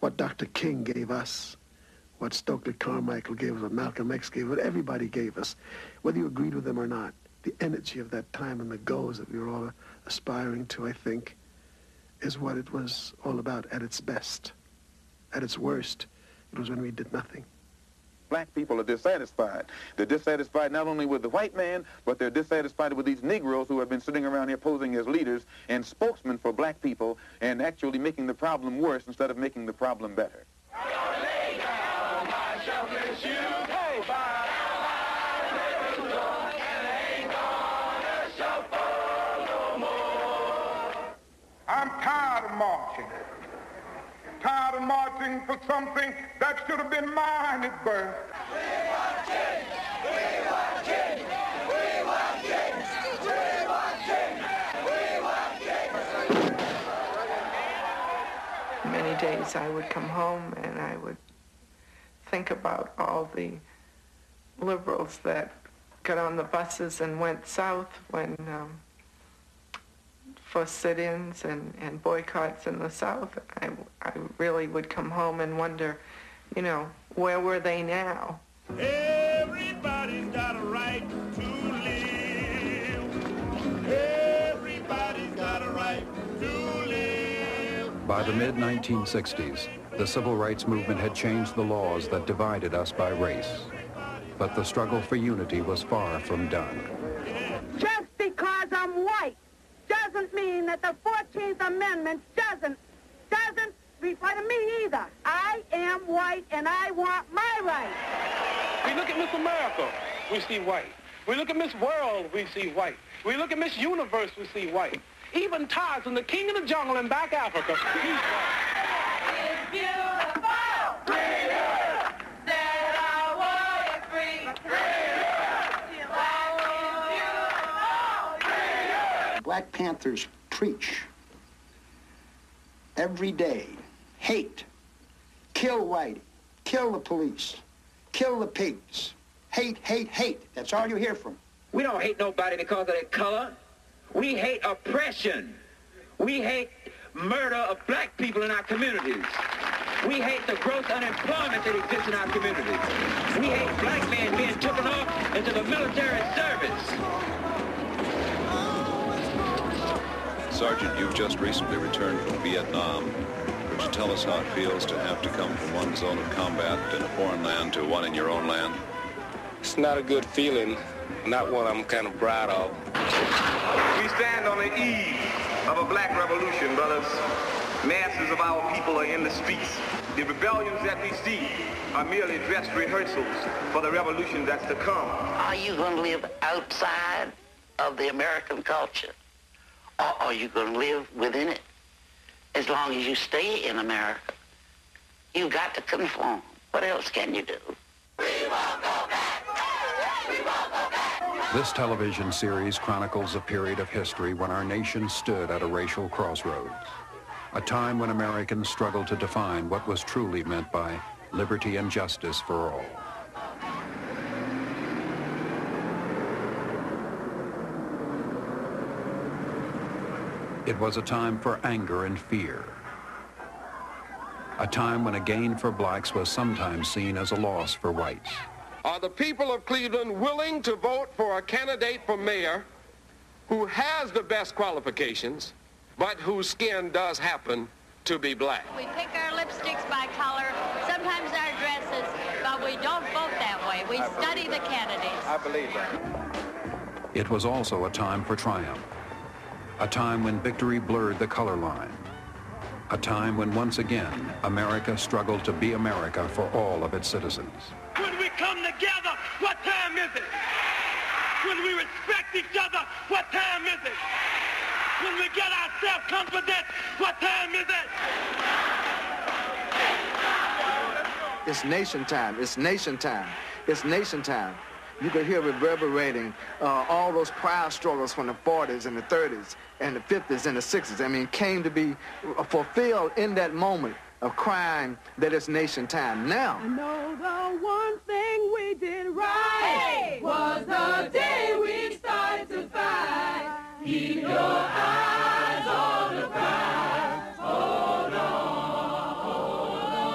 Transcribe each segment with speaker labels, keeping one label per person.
Speaker 1: what Dr. King gave us, what Stokely Carmichael gave us, what Malcolm X gave us, what everybody gave us, whether you agreed with them or not. The energy of that time and the goals that we were all aspiring to, I think, is what it was all about at its best. At its worst, it was when we did nothing.
Speaker 2: Black people are dissatisfied. They're dissatisfied not only with the white man, but they're dissatisfied with these Negroes who have been sitting around here posing as leaders and spokesmen for black people and actually making the problem worse instead of making the problem better.
Speaker 3: I'm tired of marching. Tired of marching for something that should have been mine at birth.
Speaker 4: We want change! We want change! We want change! We want change! We want change!
Speaker 5: Many days I would come home and I would think about all the liberals that got on the buses and went south when for sit-ins and boycotts in the South. I really would come home and wonder, you know, where were they now?
Speaker 4: Everybody's got a right to live. Everybody's got a right to live.
Speaker 6: By the mid-1960s, the civil rights movement had changed the laws that divided us by race. But the struggle for unity was far from done.
Speaker 7: Just because I'm white doesn't mean that the 14th Amendment doesn't reply to me either. I am white and I want my rights.
Speaker 8: We look at Miss America, we see white. We look at Miss World, we see white. We look at Miss Universe, we see white. Even Tarzan, the king of the jungle in back Africa, he's white.
Speaker 4: It's beautiful! Freedom! That our war is free!
Speaker 9: Black Panthers preach every day, hate, kill white, kill the police, kill the pigs, hate, hate, hate. That's all you hear from.
Speaker 10: We don't hate nobody because of their color. We hate oppression. We hate murder of black people in our communities. We hate the gross unemployment that exists in our communities. We hate black men being taken off into the military service.
Speaker 11: Sergeant, you've just recently returned from Vietnam. Could you tell us how it feels to have to come from one zone of combat in a foreign land to one in your own land?
Speaker 12: It's not a good feeling, not one I'm kind of proud of.
Speaker 13: We stand on the eve of a black revolution, brothers. Masses of our people are in the streets. The rebellions that we see are merely dress rehearsals for the revolution that's to come.
Speaker 14: Are you going to live outside of the American culture? Or are you going to live within it? As long as you stay in America, you've got to conform. What else can you do?
Speaker 4: We won't go back! We won't go back!
Speaker 6: This television series chronicles a period of history when our nation stood at a racial crossroads. A time when Americans struggled to define what was truly meant by liberty and justice for all. It was a time for anger and fear. A time when a gain for blacks was sometimes seen as a loss for whites.
Speaker 3: Are the people of Cleveland willing to vote for a candidate for mayor who has the best qualifications, but whose skin does happen to be black?
Speaker 15: We pick our lipsticks by color, sometimes our dresses, but we don't vote that way. We study the candidates.
Speaker 2: I believe that.
Speaker 6: It was also a time for triumph. A time when victory blurred the color line. A time when once again, America struggled to be America for all of its citizens.
Speaker 4: When we come together, what time is it? When we respect each other, what time is it? When we get our self-confidence, what time is it?
Speaker 16: It's nation time. It's nation time. It's nation time. You could hear reverberating all those pride struggles from the 40s and the 30s and the 50s and the 60s. I mean, came to be fulfilled in that moment of crying that it's nation time. Now,
Speaker 7: I know the one thing we did right was the day we started to fight. Keep your eyes on the prize. Hold on, hold on.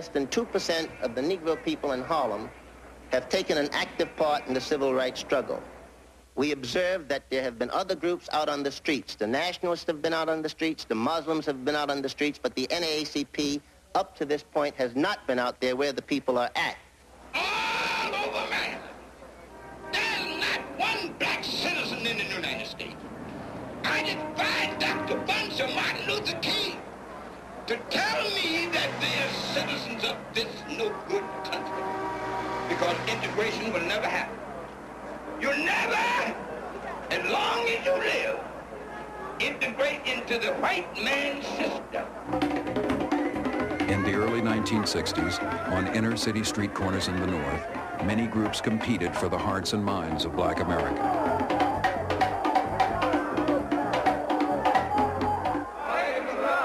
Speaker 17: less than 2% of the Negro people in Harlem have taken an active part in the civil rights struggle. We observe that there have been other groups out on the streets. The nationalists have been out on the streets, the Muslims have been out on the streets, but the NAACP, up to this point, has not been out there where the people are at.
Speaker 18: All over America, there's not one black citizen in the United States. I defy Dr. Bunch or Martin Luther King to tell me that they're citizens of this no-good country, because integration will never happen. You'll never, as long as you live, integrate into the white man's system.
Speaker 6: In the early 1960s, on inner-city street corners in the North, many groups competed for the hearts and minds of black America.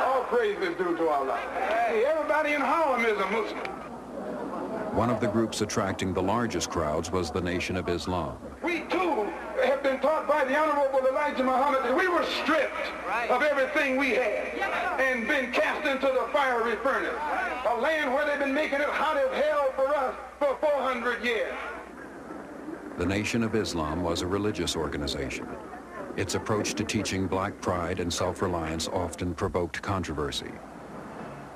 Speaker 8: All praise is due to Allah. Hey, everybody in Harlem is a Muslim.
Speaker 6: One of the groups attracting the largest crowds was the Nation of Islam.
Speaker 8: We, too, have been taught by the Honorable Elijah Muhammad that we were stripped of everything we had and been cast into the fiery furnace, a land where they've been making it hot as hell for us for 400 years.
Speaker 6: The Nation of Islam was a religious organization. Its approach to teaching black pride and self-reliance often provoked controversy.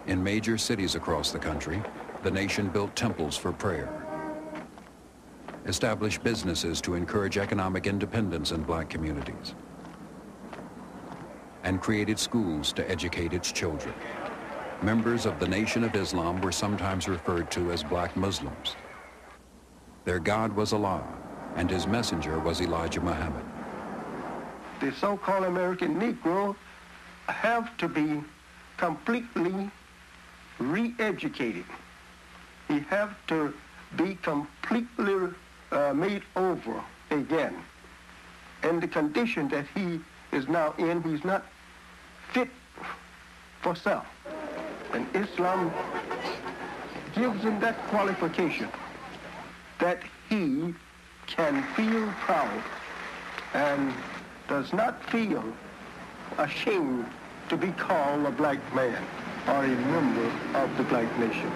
Speaker 6: In major cities across the country, the nation built temples for prayer, established businesses to encourage economic independence in black communities, and created schools to educate its children. Members of the Nation of Islam were sometimes referred to as black Muslims. Their God was Allah, and his messenger was Elijah Muhammad.
Speaker 1: The so-called American Negro have to be completely re-educated. He have to be completely made over again. And the condition that he is now in, he's not fit for self. And Islam gives him that qualification that he can feel proud and does not feel ashamed to be called a black man or a member of the black nation.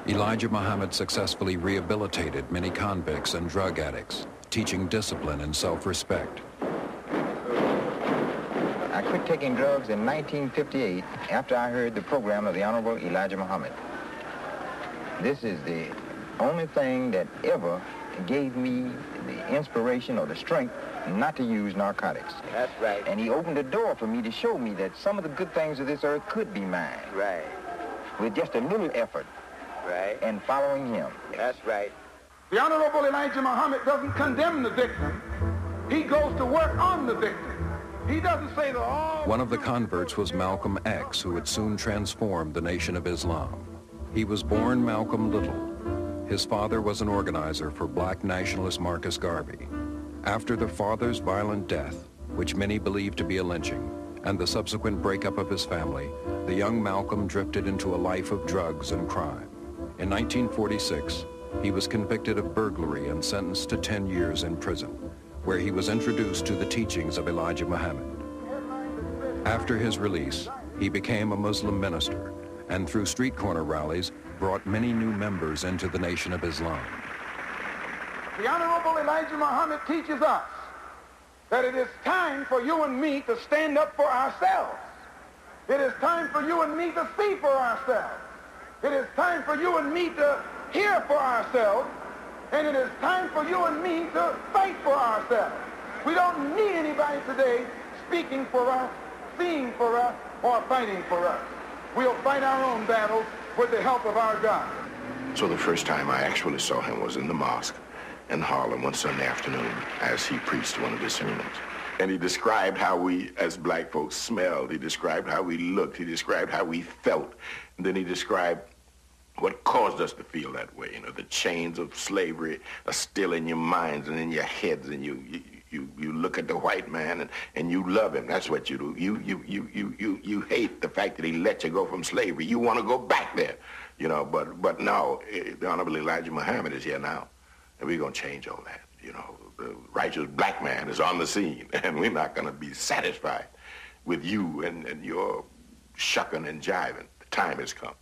Speaker 6: Elijah Muhammad successfully rehabilitated many convicts and drug addicts, teaching discipline and self-respect.
Speaker 19: I quit taking drugs in 1958 after I heard the program of the Honorable Elijah Muhammad. This is the only thing that ever gave me the inspiration or the strength not to use narcotics.
Speaker 17: That's right.
Speaker 19: And he opened the door for me to show me that some of the good things of this earth could be mine.
Speaker 17: Right.
Speaker 19: With just a little effort.
Speaker 17: Right.
Speaker 19: And following him.
Speaker 17: That's right.
Speaker 8: The Honorable Elijah Muhammad doesn't condemn the victim. He goes to work on the victim. He doesn't say that all...
Speaker 6: One of the converts was Malcolm X, who would soon transform the Nation of Islam. He was born Malcolm Little. His father was an organizer for black nationalist Marcus Garvey. After the father's violent death, which many believed to be a lynching, and the subsequent breakup of his family, the young Malcolm drifted into a life of drugs and crime. In 1946, he was convicted of burglary and sentenced to 10 years in prison, where he was introduced to the teachings of Elijah Muhammad. After his release, he became a Muslim minister, and through street corner rallies, brought many new members into the Nation of Islam.
Speaker 8: The Honorable Elijah Muhammad teaches us that it is time for you and me to stand up for ourselves. It is time for you and me to see for ourselves. It is time for you and me to hear for ourselves. And it is time for you and me to fight for ourselves. We don't need anybody today speaking for us, seeing for us, or fighting for us. We'll fight our own battles with the help of our God.
Speaker 20: So the first time I actually saw him was in the mosque in Harlem one Sunday afternoon as he preached one of his sermons. And he described how we, as black folks, smelled. He described how we looked. He described how we felt. And then he described what caused us to feel that way. You know, the chains of slavery are still in your minds and in your heads, and you look at the white man and you love him. That's what you do. You hate the fact that he let you go from slavery. You want to go back there, you know. But now, the Honorable Elijah Muhammad is here now, and we're going to change all that. You know, the righteous black man is on the scene, and we're not going to be satisfied with you and your shucking and jiving. The time has come.